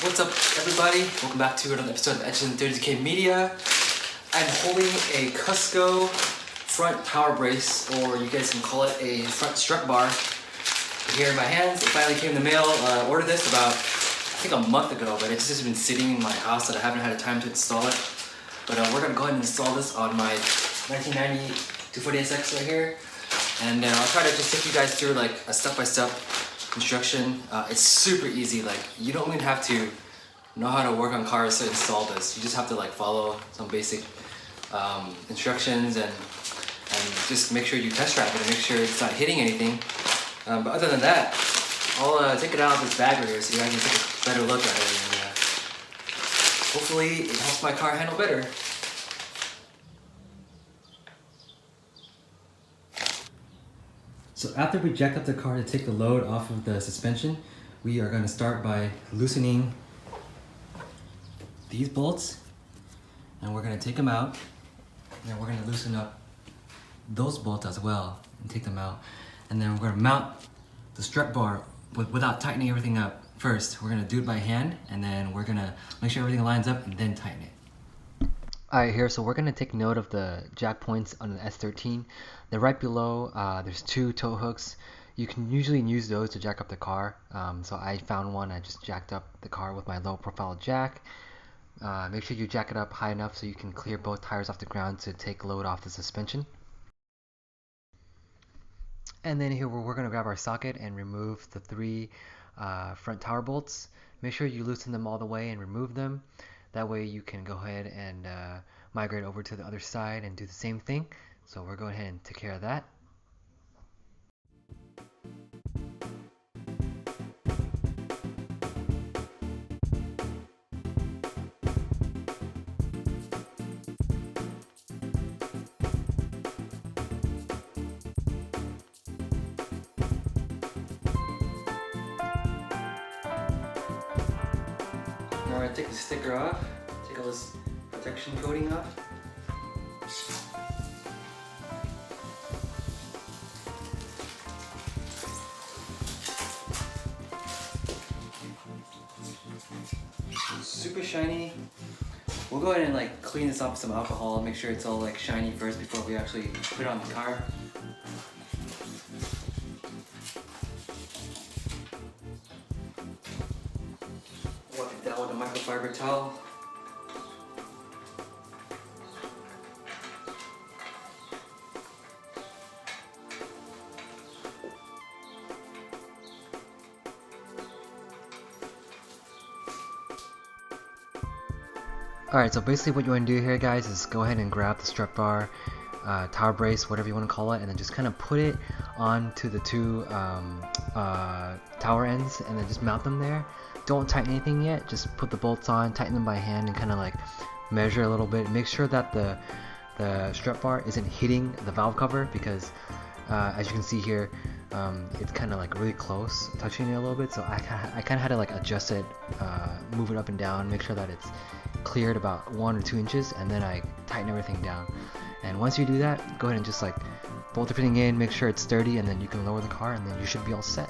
What's up, everybody? Welcome back to another episode of S13 Media. I'm holding a Cusco front power brace, or you guys can call it a front strut bar, here in my hands. It finally came in the mail. I ordered this about, I think, a month ago, but it's just been sitting in my house that I haven't had time to install it. But we're gonna go ahead and install this on my 1990 240SX right here, and I'll try to just take you guys through like a step-by-step instruction. It's super easy. Like, you don't even have to know how to work on cars to install this. You just have to like follow some basic instructions and just make sure you test drive it and make sure it's not hitting anything. But other than that, I'll take it out of this bag right here so you guys can take a better look at it, and hopefully it helps my car handle better. So after we jacked up the car to take the load off of the suspension, we are going to start by loosening these bolts, and we're going to take them out, and then we're going to loosen up those bolts as well and take them out, and then we're going to mount the strut bar without tightening everything up first. We're going to do it by hand, and then we're going to make sure everything lines up and then tighten it. Alright, here, so we're going to take note of the jack points on the S13. They're right below. There's two tow hooks. You can usually use those to jack up the car. So I found one. I just jacked up the car with my low profile jack. Make sure you jack it up high enough so you can clear both tires off the ground to take load off the suspension. And then here we're going to grab our socket and remove the three front tower bolts. Make sure you loosen them all the way and remove them. That way you can go ahead and migrate over to the other side and do the same thing. So we're going ahead and take care of that. Now we're going to take the sticker off, take all this protection coating off. Super shiny. We'll go ahead and like clean this up with some alcohol, make sure it's all like shiny first before we actually put it on the car. Wipe it down with a microfiber towel. Alright, so basically what you want to do here, guys, is go ahead and grab the strut bar, tower brace, whatever you want to call it, and then just kind of put it onto the two tower ends and then just mount them there. Don't tighten anything yet, just put the bolts on, tighten them by hand, and kind of like measure a little bit. Make sure that the strut bar isn't hitting the valve cover, because as you can see here, it's kind of like really close, touching it a little bit. So I kind of had to like adjust it, move it up and down, make sure that it's cleared about 1 or 2 inches, and then I tighten everything down. And once you do that, go ahead and just like bolt everything in, make sure it's sturdy, and then you can lower the car, and then you should be all set.